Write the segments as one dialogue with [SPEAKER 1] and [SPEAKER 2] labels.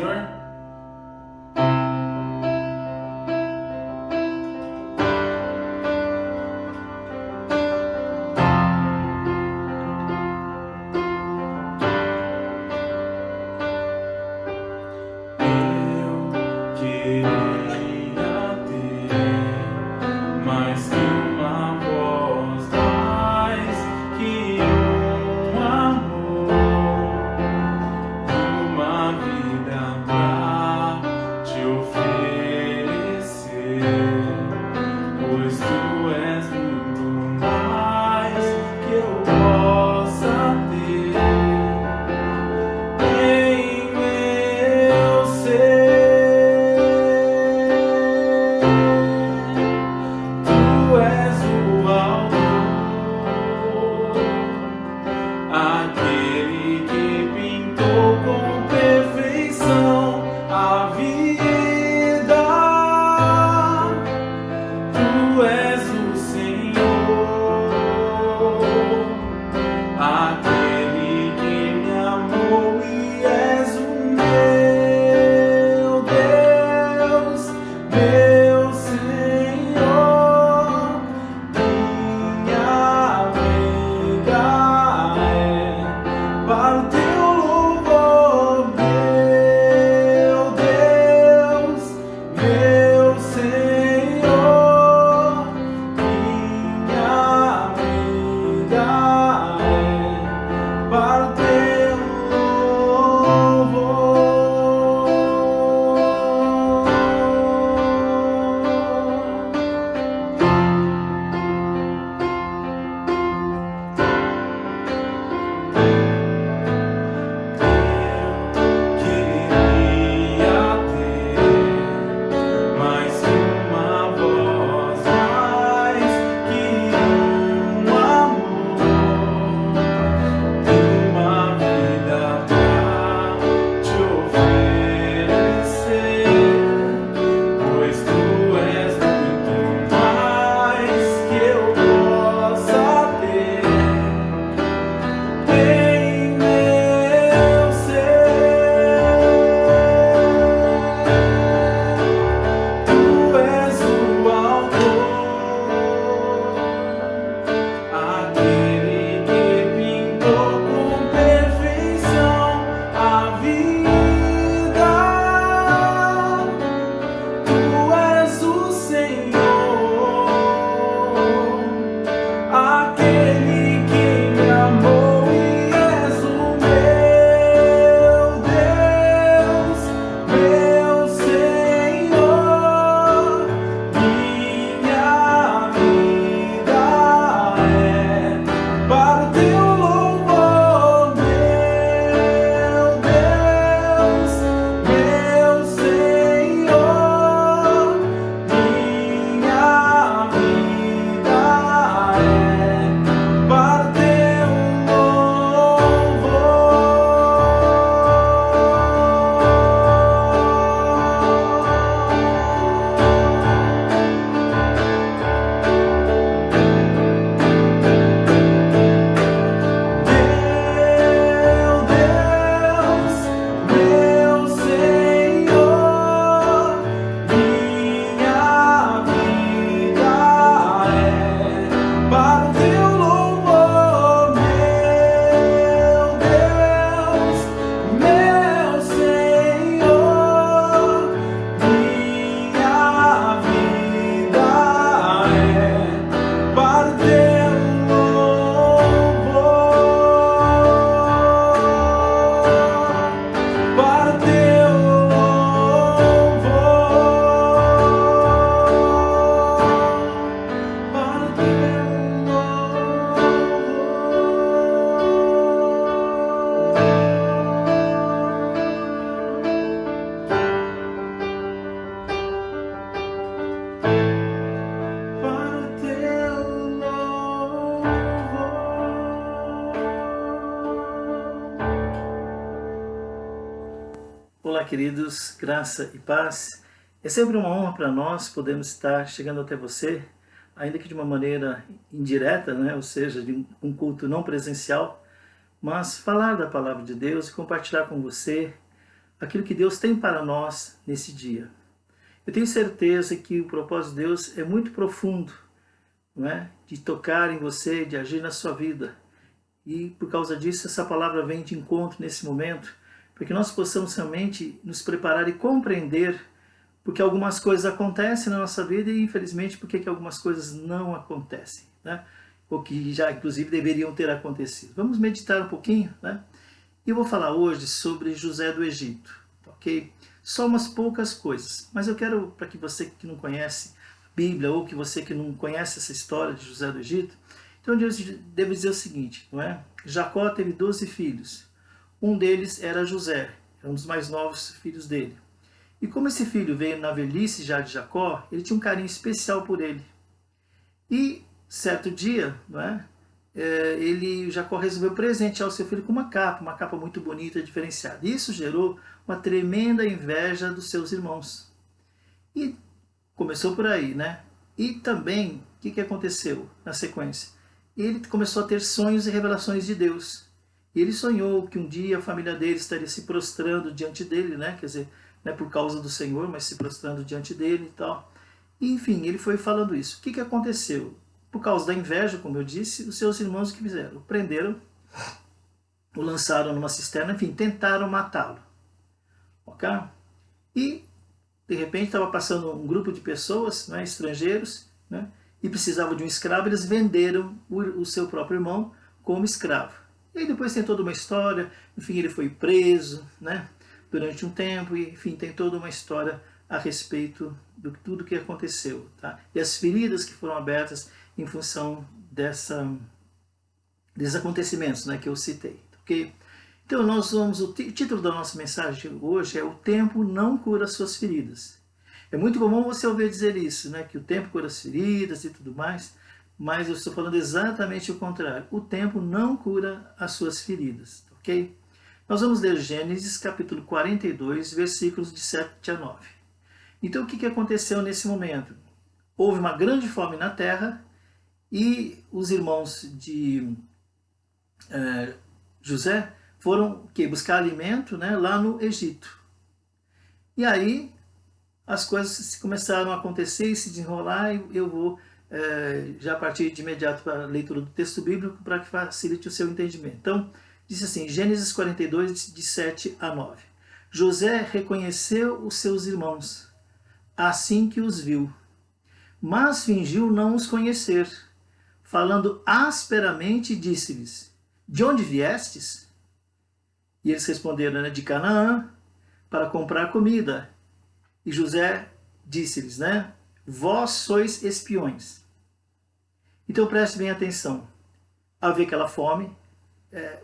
[SPEAKER 1] Senhor?
[SPEAKER 2] Olá, queridos, graça e paz. É sempre uma honra para nós podermos estar chegando até você, ainda que de uma maneira indireta, né? Ou seja, de um culto não presencial, mas falar da palavra de Deus e compartilhar com você aquilo que Deus tem para nós nesse dia. Eu tenho certeza que o propósito de Deus é muito profundo, não é? De tocar em você, de agir na sua vida. E por causa disso, essa palavra vem de encontro nesse momento, para que nós possamos realmente nos preparar e compreender porque algumas coisas acontecem na nossa vida e, infelizmente, porque que algumas coisas não acontecem, né? Ou que já, inclusive, deveriam ter acontecido. Vamos meditar um pouquinho, né? E eu vou falar hoje sobre José do Egito, ok? Só umas poucas coisas, mas eu quero, para que você que não conhece a Bíblia, ou que você que não conhece essa história de José do Egito, então eu devo dizer o seguinte, não é? Jacó teve 12 filhos, um deles era José, era um dos mais novos filhos dele. E como esse filho veio na velhice já de Jacó, ele tinha um carinho especial por ele. E certo dia, não é? Jacó resolveu presentear o seu filho com uma capa muito bonita, diferenciada. Isso gerou uma tremenda inveja dos seus irmãos. E começou por aí, né? E também, o que aconteceu na sequência? Ele começou a ter sonhos e revelações de Deus. E ele sonhou que um dia a família dele estaria se prostrando diante dele, né? Quer dizer, não é por causa do Senhor, mas se prostrando diante dele e tal. E, enfim, ele foi falando isso. O que aconteceu? Por causa da inveja, como eu disse, os seus irmãos o que fizeram? O prenderam, o lançaram numa cisterna, enfim, tentaram matá-lo. Ok? E, de repente, estava passando um grupo de pessoas, né, estrangeiros, né, e precisavam de um escravo, eles venderam o seu próprio irmão como escravo. E aí depois tem toda uma história, enfim, ele foi preso, né, durante um tempo, e, enfim, tem toda uma história a respeito de tudo que aconteceu, tá? E as feridas que foram abertas em função desses acontecimentos, né, que eu citei, ok? Então o título da nossa mensagem hoje é: o tempo não cura as suas feridas. É muito comum você ouvir dizer isso, né, que o tempo cura as feridas e tudo mais, mas eu estou falando exatamente o contrário. O tempo não cura as suas feridas, ok? Nós vamos ler Gênesis capítulo 42, versículos de 7 a 9. Então o que aconteceu nesse momento? Houve uma grande fome na terra e os irmãos de José foram buscar alimento, né, lá no Egito. E aí as coisas começaram a acontecer e se desenrolar, e eu vou já partir de imediato para a leitura do texto bíblico para que facilite o seu entendimento. Então, diz assim, Gênesis 42, de 7 a 9. José reconheceu os seus irmãos, assim que os viu, mas fingiu não os conhecer. Falando asperamente, disse-lhes: de onde viestes? E eles responderam, né, de Canaã, para comprar comida. E José disse-lhes, né, vós sois espiões. Então preste bem atenção. Havia aquela fome,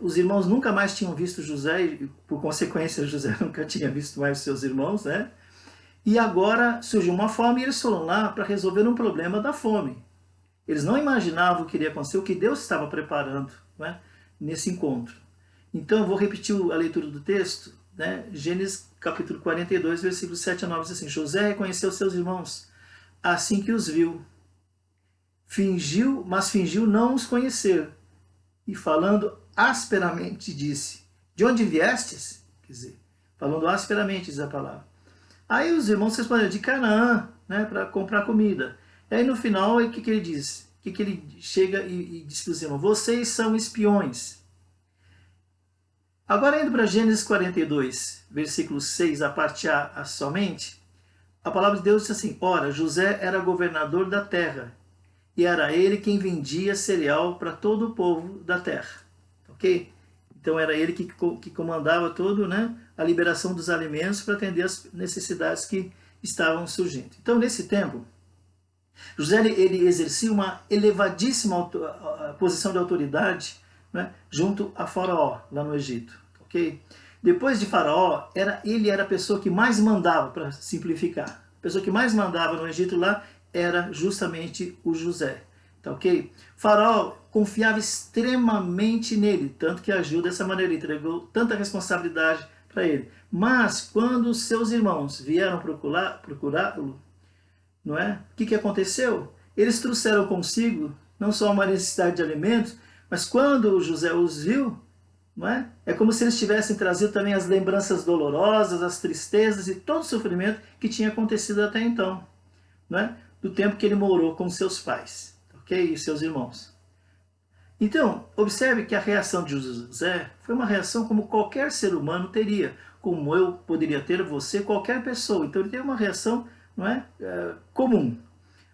[SPEAKER 2] os irmãos nunca mais tinham visto José, e por consequência José nunca tinha visto mais seus irmãos, né? E agora surgiu uma fome e eles foram lá para resolver um problema da fome. Eles não imaginavam o que iria acontecer, o que Deus estava preparando, né, nesse encontro. Então eu vou repetir a leitura do texto, né? Gênesis capítulo 42, versículos 7 a 9, diz assim: José reconheceu seus irmãos, assim que os viu. Mas fingiu não os conhecer. E falando asperamente disse: de onde viestes? Quer dizer, falando asperamente, diz a palavra. Aí os irmãos responderam: de Canaã, né, para comprar comida. E aí no final, o que ele diz? O que ele chega e diz para os irmãos? Vocês são espiões. Agora indo para Gênesis 42, versículo 6, a parte A somente, a palavra de Deus diz assim: ora, José era governador da terra, e era ele quem vendia cereal para todo o povo da terra. Ok? Então era ele que comandava todo, né, a liberação dos alimentos para atender as necessidades que estavam surgindo. Então nesse tempo, José ele exercia uma elevadíssima posição de autoridade, né, junto a Faraó, lá no Egito. Okay? Depois de Faraó, ele era a pessoa que mais mandava, para simplificar. A pessoa que mais mandava no Egito lá era justamente o José. Tá, ok? Faraó confiava extremamente nele, tanto que agiu dessa maneira, entregou tanta responsabilidade para ele. Mas quando seus irmãos vieram procurá-lo, não é? O que aconteceu? Eles trouxeram consigo não só uma necessidade de alimentos, mas quando José os viu, não é? É como se eles tivessem trazido também as lembranças dolorosas, as tristezas e todo o sofrimento que tinha acontecido até então, não é? Do tempo que ele morou com seus pais, ok? E seus irmãos. Então, observe que a reação de José foi uma reação como qualquer ser humano teria, como eu poderia ter, você, qualquer pessoa. Então ele teve uma reação, não é, comum.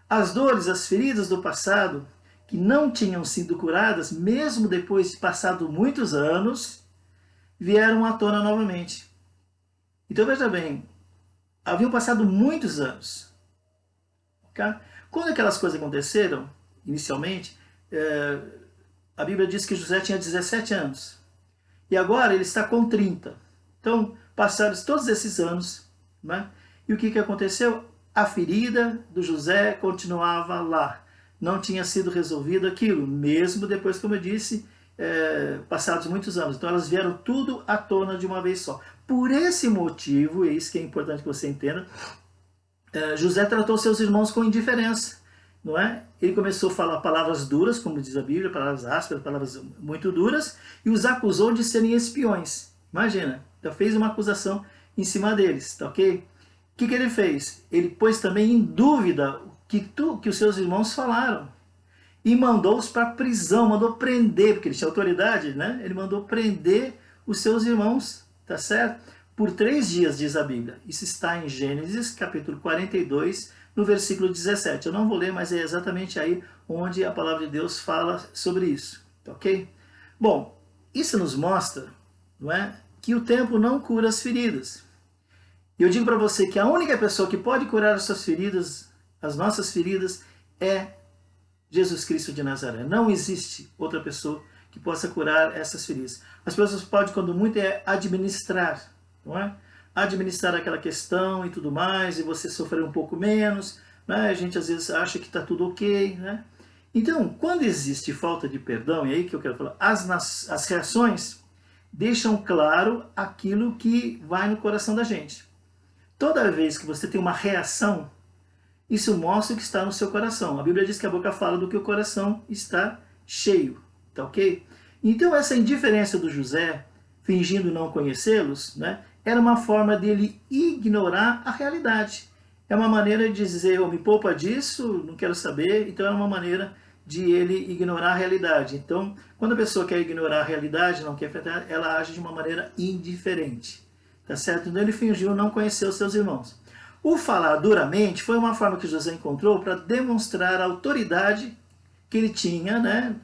[SPEAKER 2] As dores, as feridas do passado, que não tinham sido curadas, mesmo depois de passado muitos anos, vieram à tona novamente. Então veja bem, haviam passado muitos anos. Okay? Quando aquelas coisas aconteceram, inicialmente, a Bíblia diz que José tinha 17 anos. E agora ele está com 30. Então, passaram todos esses anos, né? E o que aconteceu? A ferida do José continuava lá. Não tinha sido resolvido aquilo, mesmo depois, como eu disse, passados muitos anos. Então elas vieram tudo à tona de uma vez só. Por esse motivo, e isso que é importante que você entenda, José tratou seus irmãos com indiferença. Não é? Ele começou a falar palavras duras, como diz a Bíblia, palavras ásperas, palavras muito duras, e os acusou de serem espiões. Imagina, então fez uma acusação em cima deles, tá ok? O que ele fez? Ele pôs também em dúvida que os seus irmãos falaram. E mandou-os para a prisão, mandou prender, porque ele tinha autoridade, né? Ele mandou prender os seus irmãos, tá certo? Por 3 dias, diz a Bíblia. Isso está em Gênesis, capítulo 42, no versículo 17. Eu não vou ler, mas é exatamente aí onde a palavra de Deus fala sobre isso, tá ok? Bom, isso nos mostra, não é, que o tempo não cura as feridas. E eu digo para você que a única pessoa que pode curar as suas feridas, as nossas feridas, é Jesus Cristo de Nazaré. Não existe outra pessoa que possa curar essas feridas. As pessoas podem, quando muito, administrar, não é? Administrar aquela questão e tudo mais, e você sofrer um pouco menos, né? A gente às vezes acha que está tudo ok, né? Então, quando existe falta de perdão, e aí que eu quero falar, as reações deixam claro aquilo que vai no coração da gente. Toda vez que você tem uma reação, isso mostra o que está no seu coração. A Bíblia diz que a boca fala do que o coração está cheio, tá ok? Então essa indiferença do José, fingindo não conhecê-los, né, era uma forma dele ignorar a realidade. É uma maneira de dizer, eu me poupa disso, não quero saber, então é uma maneira de ele ignorar a realidade. Então, quando a pessoa quer ignorar a realidade, não quer afetar, ela age de uma maneira indiferente, tá certo? Então ele fingiu não conhecer os seus irmãos. O falar duramente foi uma forma que José encontrou para demonstrar a autoridade que ele tinha, né?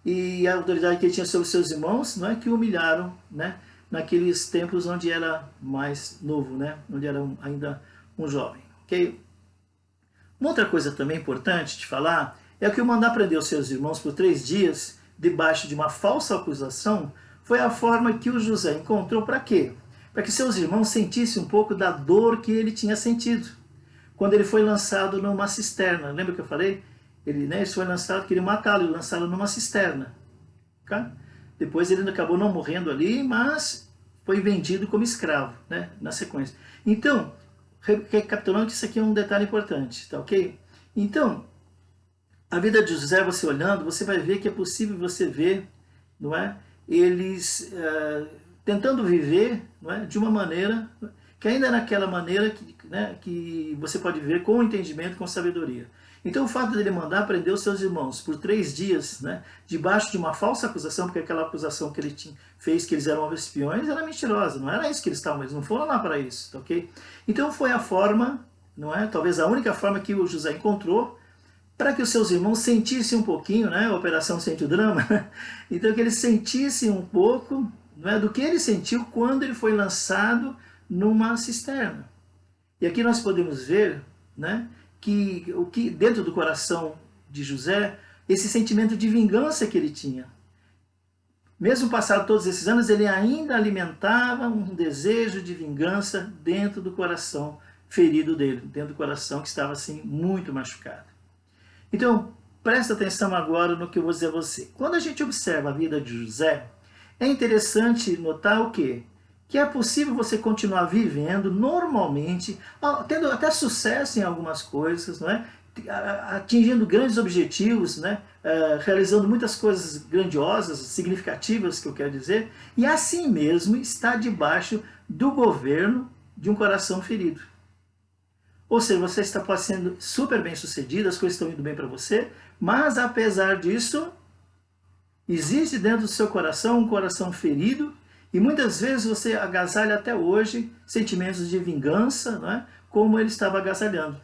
[SPEAKER 2] E a autoridade que ele tinha sobre seus irmãos, não é, que o humilharam, né? Naqueles tempos onde era mais novo, né? Onde era ainda um jovem, ok? Uma outra coisa também importante de falar é que o mandar prender os seus irmãos por 3 dias, debaixo de uma falsa acusação, foi a forma que o José encontrou para quê? Para que seus irmãos sentissem um pouco da dor que ele tinha sentido quando ele foi lançado numa cisterna. Lembra que eu falei? Ele foi lançado, queria matá-lo, lançaram numa cisterna. Okay? Depois ele acabou não morrendo ali, mas foi vendido como escravo, né, na sequência. Então, recapitulando que isso aqui é um detalhe importante, tá ok? Então, a vida de José, você olhando, você vai ver que é possível você ver, não é? Eles tentando viver, não é, de uma maneira que ainda é naquela maneira que, né, que você pode ver com entendimento, com sabedoria. Então o fato dele mandar prender os seus irmãos por 3 dias, né, debaixo de uma falsa acusação, porque aquela acusação que ele fez que eles eram espiões era mentirosa, não era isso que eles estavam, eles não foram lá para isso, tá ok? Então foi a forma, não é, talvez a única forma que o José encontrou para que os seus irmãos sentissem um pouquinho, né, a Operação Sente o Drama, então que eles sentissem um pouco, não é, do que ele sentiu quando ele foi lançado numa cisterna. E aqui nós podemos ver, né, que o que dentro do coração de José, esse sentimento de vingança que ele tinha. Mesmo passado todos esses anos, ele ainda alimentava um desejo de vingança dentro do coração ferido dele, dentro do coração que estava assim muito machucado. Então, presta atenção agora no que eu vou dizer a você. Quando a gente observa a vida de José, é interessante notar o quê? Que é possível você continuar vivendo normalmente, tendo até sucesso em algumas coisas, não é? atingindo grandes objetivos, né? Realizando muitas coisas grandiosas, significativas, que eu quero dizer, e assim mesmo está debaixo do governo de um coração ferido. Ou seja, você pode sendo super bem sucedido, as coisas estão indo bem para você, mas apesar disso, existe dentro do seu coração um coração ferido, e muitas vezes você agasalha até hoje sentimentos de vingança, não é? Como ele estava agasalhando.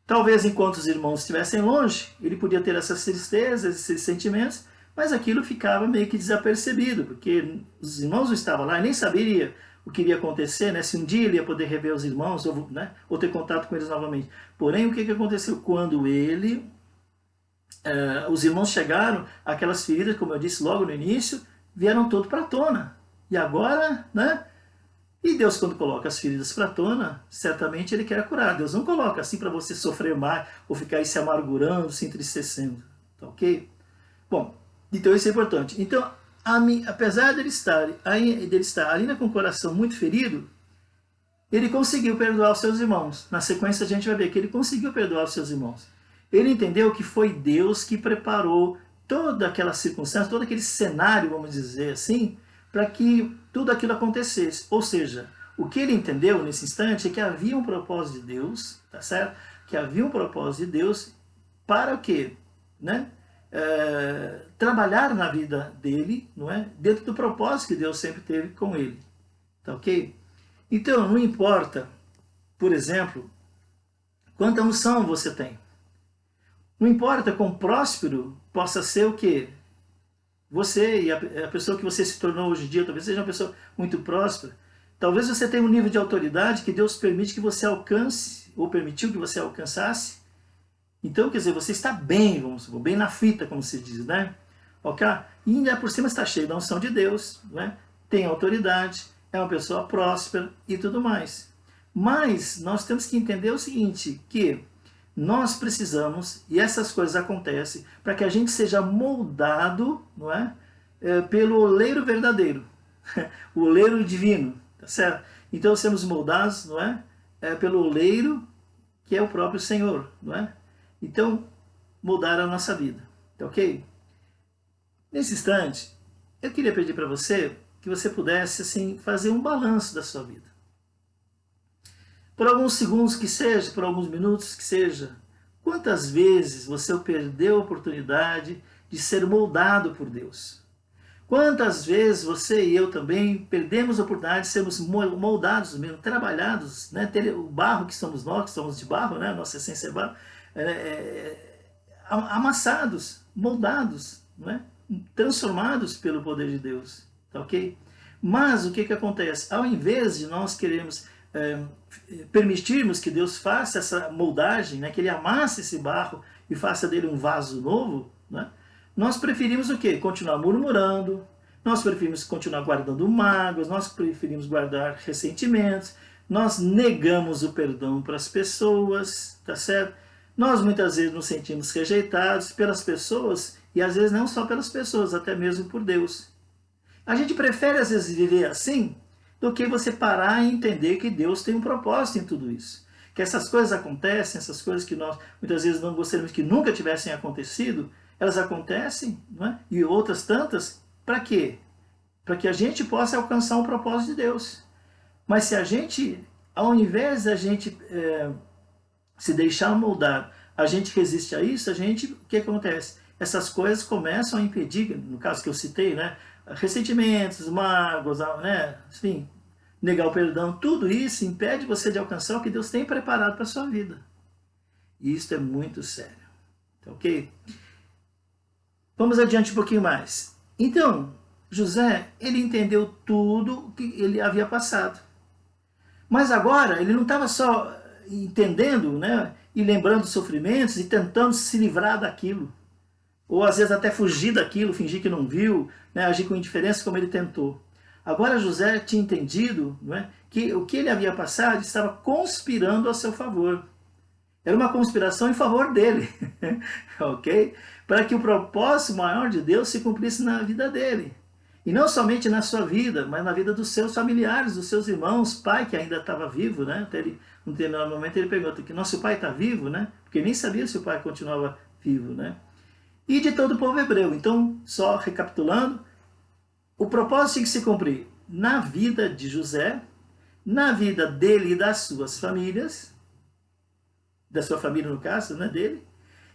[SPEAKER 2] Talvez enquanto os irmãos estivessem longe, ele podia ter essas tristezas, esses sentimentos, mas aquilo ficava meio que desapercebido, porque os irmãos não estavam lá e nem saberia o que iria acontecer, né? Se um dia ele ia poder rever os irmãos, né? Ou ter contato com eles novamente. Porém, o que aconteceu? Quando os irmãos chegaram, aquelas feridas, como eu disse logo no início, vieram todo para a tona. E agora, né? E Deus, quando coloca as feridas para a tona, certamente Ele quer curar. Deus não coloca assim para você sofrer mais, ou ficar aí se amargurando, se entristecendo. Tá ok? Bom, então isso é importante. Então, apesar dele estar ali com o coração muito ferido, ele conseguiu perdoar os seus irmãos. Na sequência a gente vai ver que ele conseguiu perdoar os seus irmãos. Ele entendeu que foi Deus que preparou toda aquela circunstância, todo aquele cenário, vamos dizer assim, para que tudo aquilo acontecesse. Ou seja, o que ele entendeu nesse instante é que havia um propósito de Deus, tá certo? Que havia um propósito de Deus para o quê? Né? Trabalhar na vida dele, não é? Dentro do propósito que Deus sempre teve com ele. Tá ok? Então, não importa, por exemplo, quanta unção você tem. Não importa quão próspero possa ser o quê? Você e a pessoa que você se tornou hoje em dia, talvez seja uma pessoa muito próspera. Talvez você tenha um nível de autoridade que Deus permite que você alcance, ou permitiu que você alcançasse. Então, quer dizer, você está bem, vamos supor, bem na fita, como se diz, né? Ok? E ainda por cima está cheio da unção de Deus, né? Tem autoridade, é uma pessoa próspera e tudo mais. Mas nós temos que entender o seguinte, que nós precisamos, e essas coisas acontecem, para que a gente seja moldado, não é? Pelo oleiro verdadeiro, o oleiro divino, tá certo? Então sermos moldados, não é? Pelo oleiro que é o próprio Senhor, não é? Então, moldar a nossa vida, tá ok? Nesse instante, eu queria pedir para você que você pudesse, assim, fazer um balanço da sua vida. Por alguns segundos que seja, por alguns minutos que seja, quantas vezes você perdeu a oportunidade de ser moldado por Deus? Quantas vezes você e eu também perdemos a oportunidade de sermos moldados mesmo, trabalhados, né? Ter o barro que somos nós, que somos de barro, né? Nossa essência é barro, amassados, moldados, né? Transformados pelo poder de Deus, tá ok? Mas o que acontece? Ao invés de nós queremos permitirmos que Deus faça essa moldagem, né? Que Ele amasse esse barro e faça dele um vaso novo, né? Nós preferimos o quê? Continuar murmurando, nós preferimos continuar guardando mágoas, nós preferimos guardar ressentimentos, nós negamos o perdão para as pessoas, tá certo? Nós muitas vezes nos sentimos rejeitados pelas pessoas, e às vezes não só pelas pessoas, até mesmo por Deus. A gente prefere às vezes viver assim, do que você parar e entender que Deus tem um propósito em tudo isso. Que essas coisas acontecem, essas coisas que nós muitas vezes não gostaríamos que nunca tivessem acontecido, elas acontecem, não é? E outras tantas, para quê? Para que a gente possa alcançar um propósito de Deus. Mas se a gente, ao invés da gente se deixar moldar, a gente resiste a isso, o que acontece? Essas coisas começam a impedir, no caso que eu citei, né? Ressentimentos, mágoas, né? Enfim, negar o perdão, tudo isso impede você de alcançar o que Deus tem preparado para a sua vida. E isso é muito sério, tá ok? Vamos adiante um pouquinho mais. Então, José, ele entendeu tudo o que ele havia passado. Mas agora, ele não estava só entendendo, né, e lembrando dos sofrimentos e tentando se livrar daquilo. Ou às vezes até fugir daquilo, fingir que não viu, né, agir com indiferença como ele tentou. Agora José tinha entendido, não é, que o que ele havia passado estava conspirando a seu favor. Era uma conspiração em favor dele, ok? Para que o propósito maior de Deus se cumprisse na vida dele. E não somente na sua vida, mas na vida dos seus familiares, dos seus irmãos, pai que ainda estava vivo, né? Até ele, num determinado momento ele pergunta que nosso pai está vivo, né? Porque nem sabia se o pai continuava vivo, né? E de todo o povo hebreu. Então, só recapitulando, o propósito tinha que se cumprir na vida de José, na vida dele e das suas famílias, da sua família no caso, né, dele,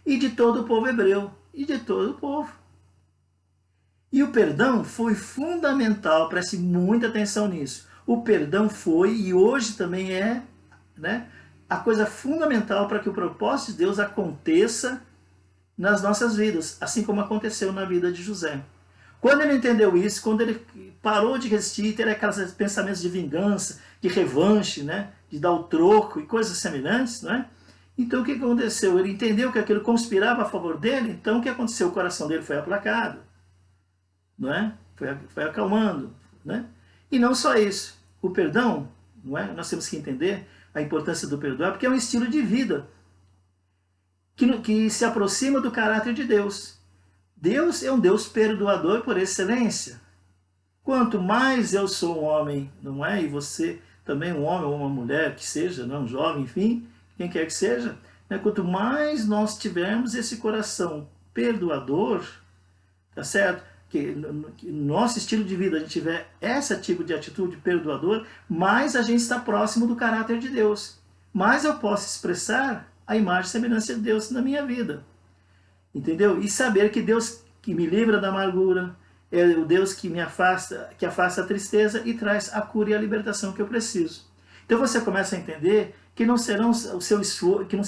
[SPEAKER 2] e de todo o povo hebreu, e de todo o povo. E o perdão foi fundamental, preste muita atenção nisso. O perdão foi, e hoje também é, né, a coisa fundamental para que o propósito de Deus aconteça nas nossas vidas, assim como aconteceu na vida de José. Quando ele entendeu isso, quando ele parou de resistir, ter aqueles pensamentos de vingança, de revanche, né, de dar o troco e coisas semelhantes, né? Então o que aconteceu? Ele entendeu que aquilo conspirava a favor dele, então o que aconteceu? O coração dele foi aplacado, não é? Foi acalmando, né? E não só isso, o perdão, não é? Nós temos que entender a importância do perdão, porque é um estilo de vida que se aproxima do caráter de Deus. Deus é um Deus perdoador por excelência. Quanto mais eu sou um homem, não é? E você também um homem ou uma mulher, que seja, não, um jovem, enfim, quem quer que seja, né? Quanto mais nós tivermos esse coração perdoador, tá certo? Que no nosso estilo de vida a gente tiver esse tipo de atitude perdoador, mais a gente está próximo do caráter de Deus. Mais eu posso expressar a imagem e semelhança de Deus na minha vida. Entendeu? E saber que Deus que me livra da amargura, é o Deus que afasta a tristeza e traz a cura e a libertação que eu preciso. Então você começa a entender que não será o seu esforço, que não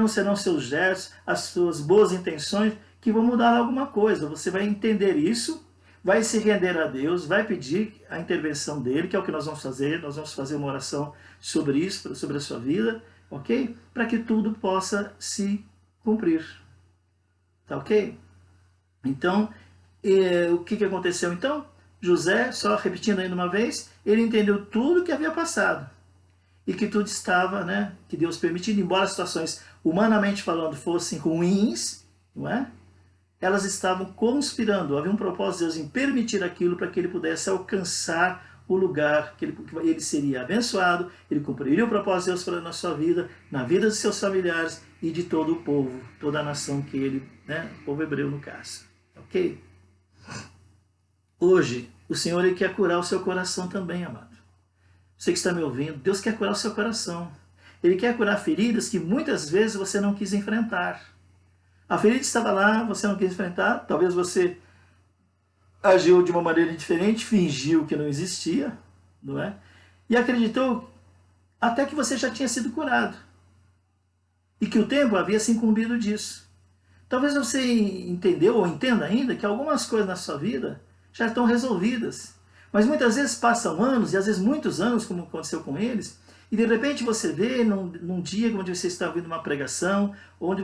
[SPEAKER 2] serão os seus gestos, as suas boas intenções que vão mudar alguma coisa. Você vai entender isso, vai se render a Deus, vai pedir a intervenção dele, que é o que nós vamos fazer. Nós vamos fazer uma oração sobre isso, sobre a sua vida, ok? Para que tudo possa se cumprir. Tá ok? Então, o que aconteceu então? José, só repetindo ainda uma vez, ele entendeu tudo o que havia passado. E que tudo estava, né? Que Deus permitindo, embora as situações, humanamente falando, fossem ruins, não é? Elas estavam conspirando. Havia um propósito de Deus em permitir aquilo para que ele pudesse alcançar o lugar que ele seria abençoado, ele cumpriria o propósito de Deus na sua vida, na vida dos seus familiares e de todo o povo, toda a nação que ele, né, o povo hebreu no caso. Ok? Hoje, o Senhor ele quer curar o seu coração também, amado. Você que está me ouvindo, Deus quer curar o seu coração. Ele quer curar feridas que muitas vezes você não quis enfrentar. A ferida estava lá, você não quis enfrentar, talvez você agiu de uma maneira diferente, fingiu que não existia, não é? E acreditou até que você já tinha sido curado. E que o tempo havia se incumbido disso. Talvez você entendeu ou entenda ainda que algumas coisas na sua vida já estão resolvidas. Mas muitas vezes passam anos, e às vezes muitos anos, como aconteceu com eles, e de repente você vê num dia onde você está ouvindo uma pregação, onde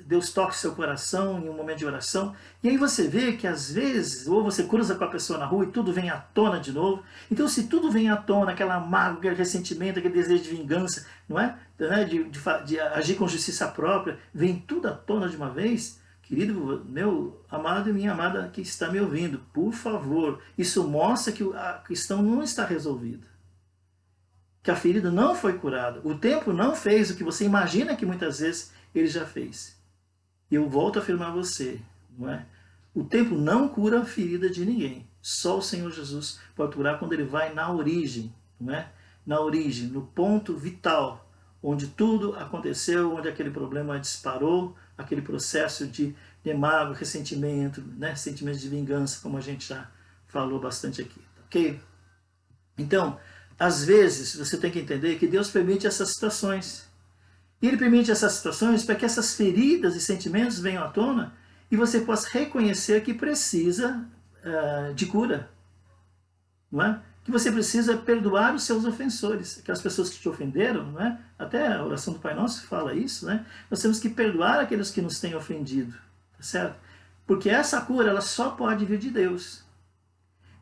[SPEAKER 2] Deus toca o seu coração em um momento de oração, e aí você vê que às vezes, ou você cruza com a pessoa na rua e tudo vem à tona de novo. Então se tudo vem à tona, aquela mágoa, aquele ressentimento, aquele desejo de vingança, não é? De agir com justiça própria, vem tudo à tona de uma vez. Querido, meu amado e minha amada que está me ouvindo, por favor, isso mostra que a questão não está resolvida. Que a ferida não foi curada. O tempo não fez o que você imagina que muitas vezes ele já fez. E eu volto a afirmar a você, não é? O tempo não cura a ferida de ninguém. Só o Senhor Jesus pode curar quando ele vai na origem, não é? Na origem, no ponto vital, onde tudo aconteceu, onde aquele problema disparou, aquele processo de mágoa, ressentimento, né? Sentimentos de vingança, como a gente já falou bastante aqui, ok? Então, às vezes, você tem que entender que Deus permite essas situações. E Ele permite essas situações para que essas feridas e sentimentos venham à tona e você possa reconhecer que precisa de cura. Não é? Que você precisa perdoar os seus ofensores, aquelas pessoas que te ofenderam, não é? Até a oração do Pai Nosso fala isso, né? Nós temos que perdoar aqueles que nos têm ofendido, tá certo? Porque essa cura, ela só pode vir de Deus.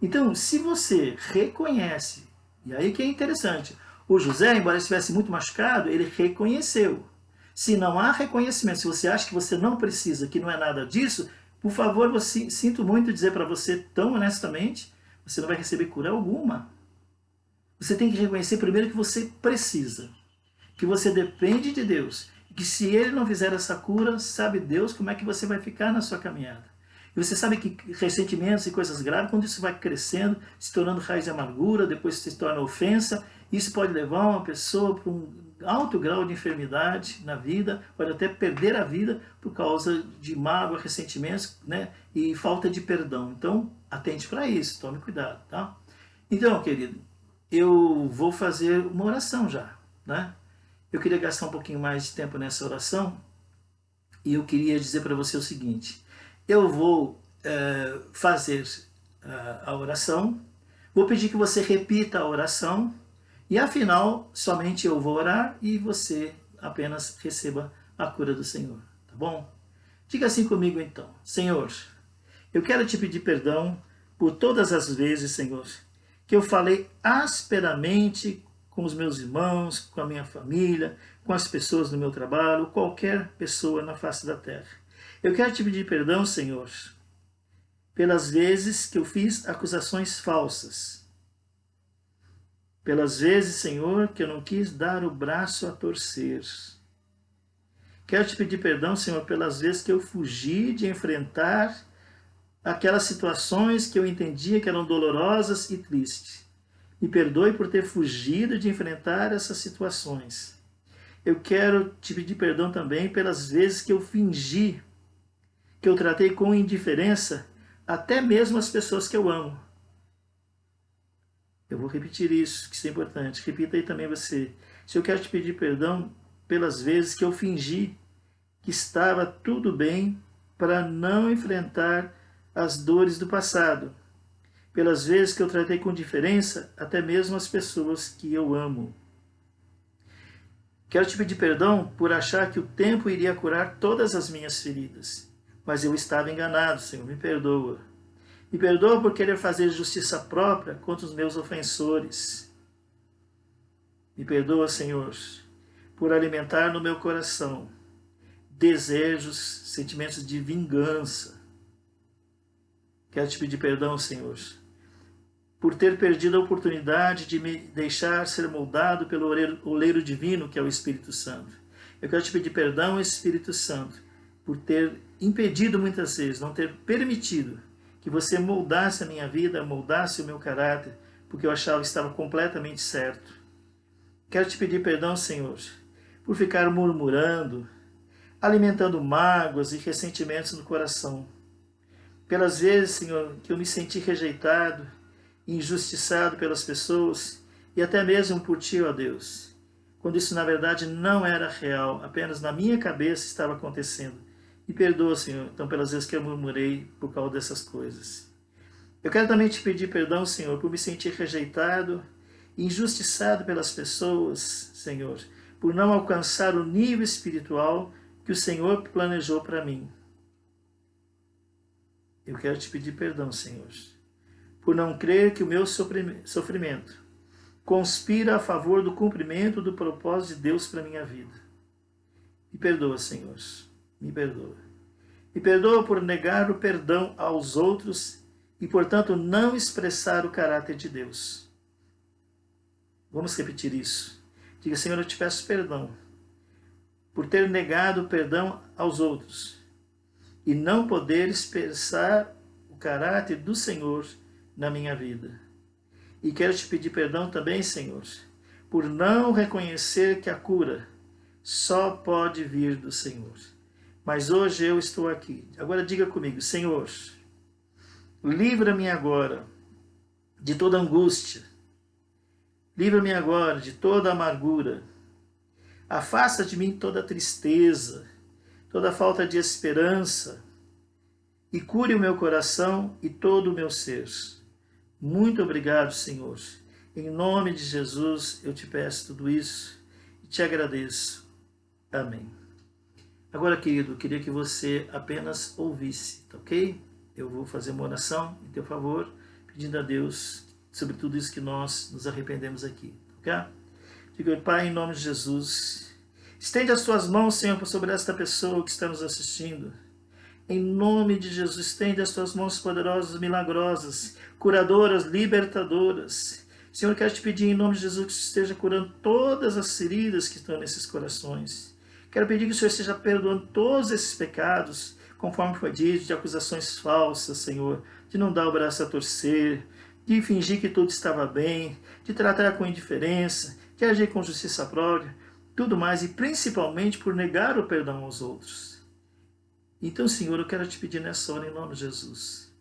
[SPEAKER 2] Então, se você reconhece, e aí que é interessante, o José, embora ele estivesse muito machucado, ele reconheceu. Se não há reconhecimento, se você acha que você não precisa, que não é nada disso, Por favor, sinto muito dizer para você tão honestamente, você não vai receber cura alguma. Você tem que reconhecer primeiro que você precisa, que você depende de Deus, e que se Ele não fizer essa cura, sabe Deus como é que você vai ficar na sua caminhada. E você sabe que ressentimentos e coisas graves, quando isso vai crescendo, se tornando raiz de amargura, depois se torna ofensa, isso pode levar uma pessoa para um alto grau de enfermidade na vida, pode até perder a vida por causa de mágoa, ressentimentos, né, e falta de perdão. Então, atente para isso, tome cuidado, tá? Então, querido, eu vou fazer uma oração já, né? Eu queria gastar um pouquinho mais de tempo nessa oração e eu queria dizer para você o seguinte: eu vou fazer a oração, vou pedir que você repita a oração e afinal somente eu vou orar e você apenas receba a cura do Senhor, tá bom? Diga assim comigo então: Senhor, eu quero te pedir perdão por todas as vezes, Senhor, que eu falei asperamente com os meus irmãos, com a minha família, com as pessoas do meu trabalho, qualquer pessoa na face da terra. Eu quero te pedir perdão, Senhor, pelas vezes que eu fiz acusações falsas. Pelas vezes, Senhor, que eu não quis dar o braço a torcer. Quero te pedir perdão, Senhor, pelas vezes que eu fugi de enfrentar aquelas situações que eu entendia que eram dolorosas e tristes. Me perdoe por ter fugido de enfrentar essas situações. Eu quero te pedir perdão também pelas vezes que eu fingi, que eu tratei com indiferença até mesmo as pessoas que eu amo. Eu vou repetir isso, que isso é importante. Repita aí também você. Se eu quero te pedir perdão pelas vezes que eu fingi que estava tudo bem para não enfrentar as dores do passado. Pelas vezes que eu tratei com indiferença até mesmo as pessoas que eu amo. Quero te pedir perdão por achar que o tempo iria curar todas as minhas feridas. Mas eu estava enganado, Senhor, me perdoa. Me perdoa por querer fazer justiça própria contra os meus ofensores. Me perdoa, Senhor, por alimentar no meu coração desejos, sentimentos de vingança. Quero te pedir perdão, Senhor, por ter perdido a oportunidade de me deixar ser moldado pelo oleiro divino, que é o Espírito Santo. Eu quero te pedir perdão, Espírito Santo, por ter impedido muitas vezes, não ter permitido que você moldasse a minha vida, moldasse o meu caráter, porque eu achava que estava completamente certo. Quero te pedir perdão, Senhor, por ficar murmurando, alimentando mágoas e ressentimentos no coração. Pelas vezes, Senhor, que eu me senti rejeitado, injustiçado pelas pessoas e até mesmo por Ti, ó Deus, quando isso na verdade não era real, apenas na minha cabeça estava acontecendo. Me perdoa, Senhor, então pelas vezes que eu murmurei por causa dessas coisas. Eu quero também te pedir perdão, Senhor, por me sentir rejeitado, injustiçado pelas pessoas, Senhor, por não alcançar o nível espiritual que o Senhor planejou para mim. Eu quero te pedir perdão, Senhor, por não crer que o meu sofrimento conspira a favor do cumprimento do propósito de Deus para a minha vida. Me perdoa, Senhor, me perdoa. Me perdoa por negar o perdão aos outros e, portanto, não expressar o caráter de Deus. Vamos repetir isso. Diga: Senhor, eu te peço perdão por ter negado o perdão aos outros e não poder expressar o caráter do Senhor na minha vida. E quero te pedir perdão também, Senhor, por não reconhecer que a cura só pode vir do Senhor. Mas hoje eu estou aqui. Agora diga comigo: Senhor, livra-me agora de toda angústia. Livra-me agora de toda amargura. Afasta de mim toda tristeza, toda falta de esperança, e cure o meu coração e todo o meu ser. Muito obrigado, Senhor. Em nome de Jesus eu te peço tudo isso e te agradeço. Amém. Agora, querido, eu queria que você apenas ouvisse, tá ok? Eu vou fazer uma oração em teu favor, pedindo a Deus sobre tudo isso que nós nos arrependemos aqui, ok? Diga: Pai, em nome de Jesus, estende as tuas mãos, Senhor, sobre esta pessoa que está nos assistindo. Em nome de Jesus, estende as tuas mãos poderosas, milagrosas, curadoras, libertadoras. Senhor, quero te pedir em nome de Jesus que o Senhor esteja curando todas as feridas que estão nesses corações. Quero pedir que o Senhor esteja perdoando todos esses pecados, conforme foi dito, de acusações falsas, Senhor, de não dar o braço a torcer, de fingir que tudo estava bem, de tratar com indiferença, de agir com justiça própria, tudo mais, e principalmente por negar o perdão aos outros. Então, Senhor, eu quero te pedir nessa hora, em nome de Jesus.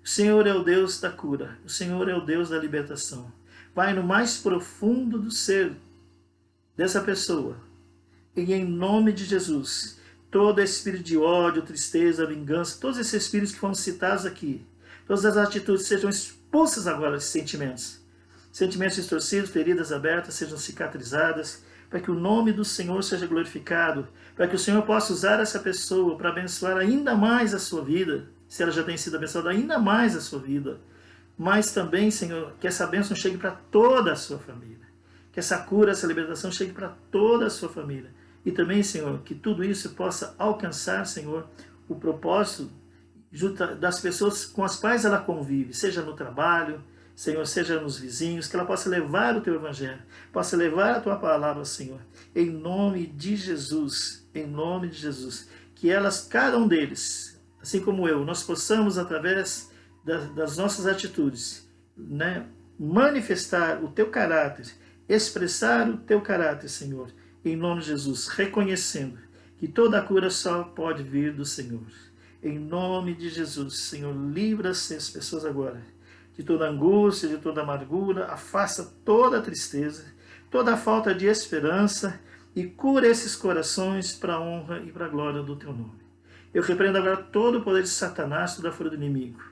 [SPEAKER 2] O Senhor é o Deus da cura, o Senhor é o Deus da libertação. Vai no mais profundo do ser dessa pessoa, e em nome de Jesus, todo espírito de ódio, tristeza, vingança, todos esses espíritos que foram citados aqui, todas as atitudes sejam expulsas agora desses sentimentos. Sentimentos distorcidos, feridas abertas, sejam cicatrizadas, para que o nome do Senhor seja glorificado, para que o Senhor possa usar essa pessoa para abençoar ainda mais a sua vida, se ela já tem sido abençoada, ainda mais a sua vida. Mas também, Senhor, que essa bênção chegue para toda a sua família. Que essa cura, essa libertação chegue para toda a sua família. E também, Senhor, que tudo isso possa alcançar, Senhor, o propósito das pessoas com as quais ela convive, seja no trabalho, Senhor, seja nos vizinhos, que ela possa levar o Teu Evangelho, possa levar a Tua Palavra, Senhor, em nome de Jesus, que elas, cada um deles, assim como eu, nós possamos, através das nossas atitudes, né, manifestar o Teu caráter, expressar o Teu caráter, Senhor, em nome de Jesus, reconhecendo que toda a cura só pode vir do Senhor. Em nome de Jesus, Senhor, livra-se as pessoas agora de toda angústia, de toda amargura, afasta toda a tristeza, toda a falta de esperança e cura esses corações para a honra e para a glória do Teu nome. Eu repreendo agora todo o poder de Satanás, toda a fúria do inimigo.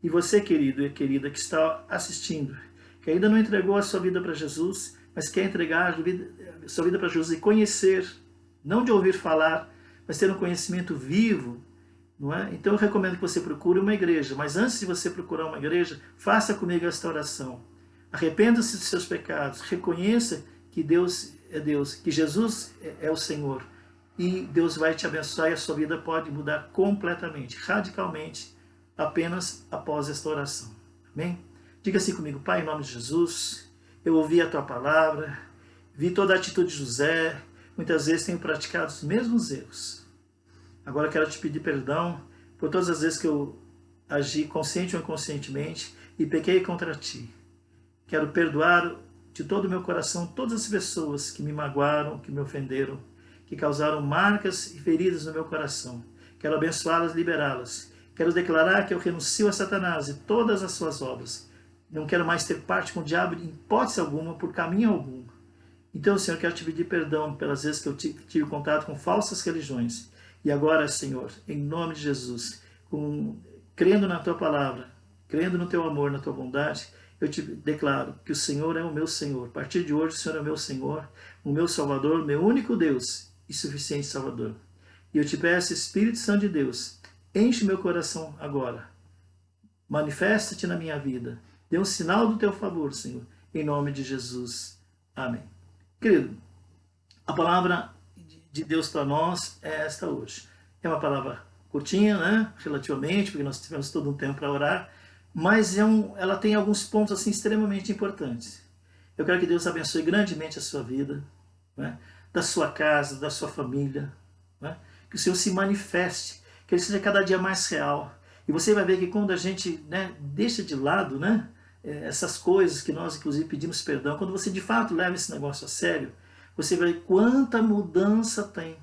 [SPEAKER 2] E você, querido e querida, que está assistindo, que ainda não entregou a sua vida para Jesus, mas quer entregar a sua vida para Jesus e conhecer, não de ouvir falar, mas ter um conhecimento vivo, não é? Então eu recomendo que você procure uma igreja, mas antes de você procurar uma igreja, faça comigo esta oração. Arrependa-se dos seus pecados, reconheça que Deus é Deus, que Jesus é o Senhor, e Deus vai te abençoar e a sua vida pode mudar completamente, radicalmente, apenas após esta oração. Amém? Diga assim comigo: Pai, em nome de Jesus, eu ouvi a Tua palavra, vi toda a atitude de José, muitas vezes tenho praticado os mesmos erros. Agora eu quero te pedir perdão por todas as vezes que eu agi consciente ou inconscientemente e pequei contra Ti. Quero perdoar de todo o meu coração todas as pessoas que me magoaram, que me ofenderam, que causaram marcas e feridas no meu coração. Quero abençoá-las, liberá-las. Quero declarar que eu renuncio a Satanás e todas as suas obras. Não quero mais ter parte com o diabo em hipótese alguma, por caminho algum. Então, Senhor, quero te pedir perdão pelas vezes que eu tive contato com falsas religiões. E agora, Senhor, em nome de Jesus, crendo na Tua palavra, crendo no Teu amor, na Tua bondade, eu te declaro que o Senhor é o meu Senhor. A partir de hoje, o Senhor é o meu Senhor, o meu Salvador, o meu único Deus e suficiente Salvador. E eu te peço, Espírito Santo de Deus, enche meu coração agora. Manifesta-te na minha vida. Dê um sinal do Teu favor, Senhor, em nome de Jesus. Amém. Querido, a palavra de Deus para nós é esta hoje. É uma palavra curtinha, né? Relativamente, porque nós tivemos todo um tempo para orar, mas ela tem alguns pontos assim extremamente importantes. Eu quero que Deus abençoe grandemente a sua vida, né? Da sua casa, da sua família, né? Que o Senhor se manifeste, que Ele seja cada dia mais real. E você vai ver que quando a gente, né, deixa de lado, né, essas coisas que nós inclusive pedimos perdão, quando você de fato leva esse negócio a sério, você vai ver quanta mudança tem.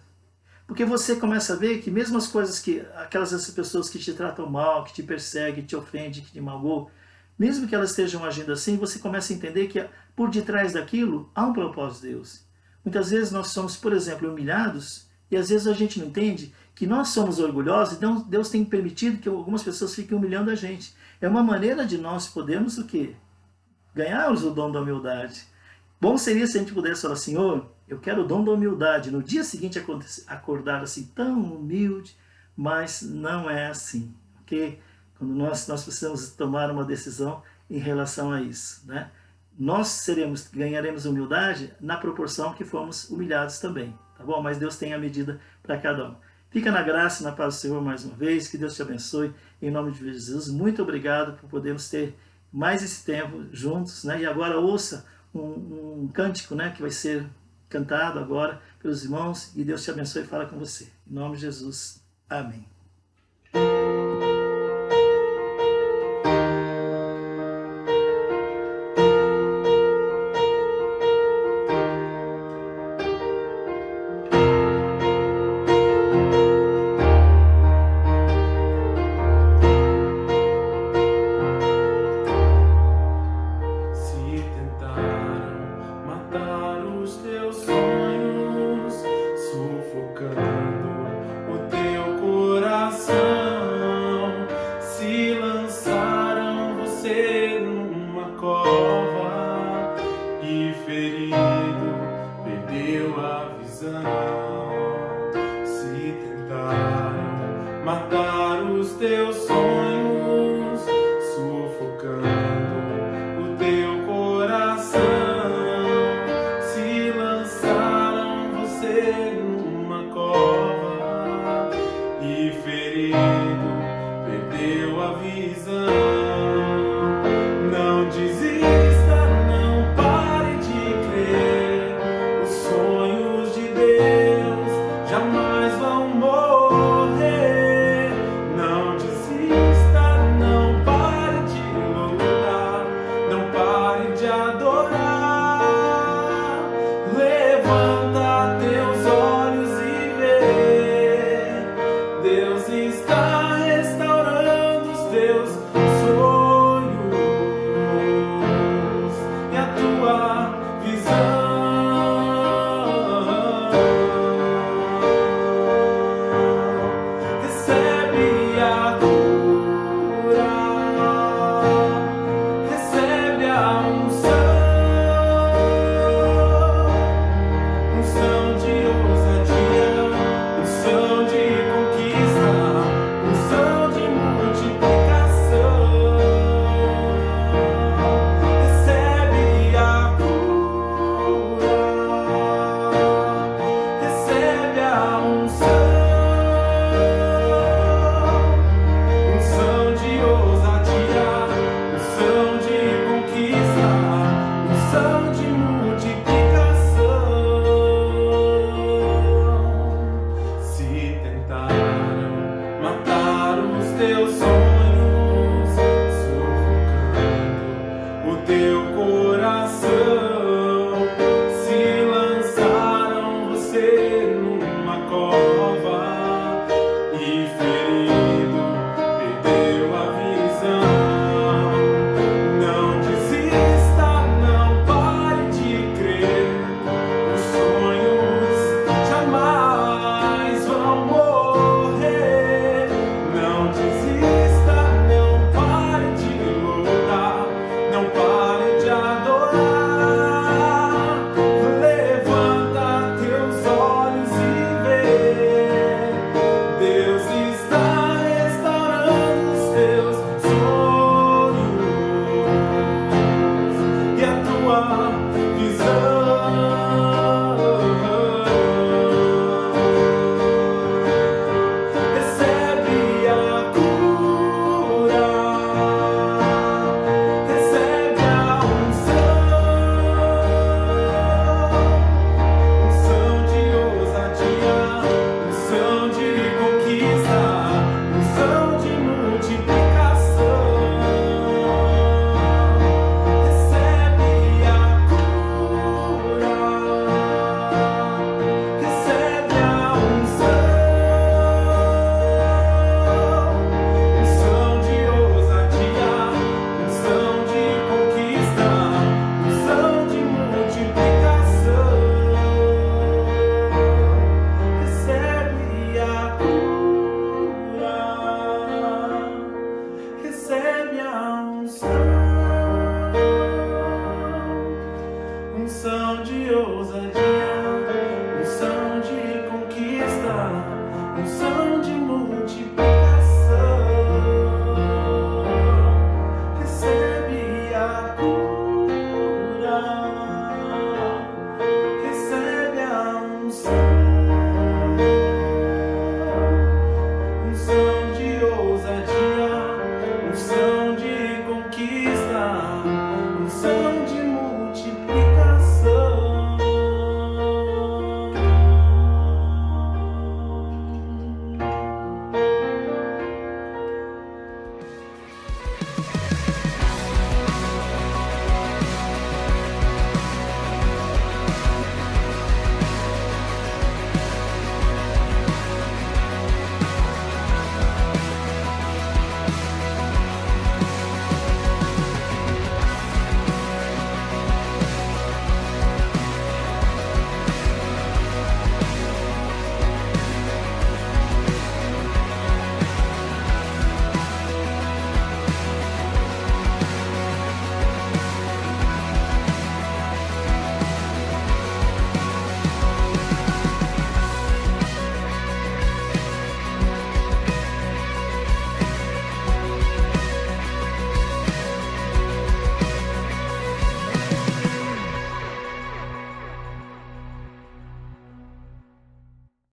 [SPEAKER 2] Porque você começa a ver que mesmo as coisas que, aquelas pessoas que te tratam mal, que te perseguem, que te ofendem, que te magoam, mesmo que elas estejam agindo assim, você começa a entender que por detrás daquilo há um propósito de Deus. Muitas vezes nós somos, por exemplo, humilhados, e às vezes a gente não entende que nós somos orgulhosos, então Deus tem permitido que algumas pessoas fiquem humilhando a gente. É uma maneira de nós podermos o quê? Ganharmos o dom da humildade. Bom seria se a gente pudesse falar: Senhor, eu quero o dom da humildade. No dia seguinte acordar assim, tão humilde, mas não é assim. Ok? Quando nós precisamos tomar uma decisão em relação a isso, né? Nós ganharemos humildade na proporção que fomos humilhados também, tá bom? Mas Deus tem a medida para cada um. Fica na graça e na paz do Senhor mais uma vez. Que Deus te abençoe. Em nome de Jesus. Muito obrigado por podermos ter mais esse tempo juntos, né? E agora ouça um cântico, né, que vai ser cantado agora pelos irmãos. E Deus te abençoe e fala com você. Em nome de Jesus. Amém.
[SPEAKER 1] Matar os teus sonhos.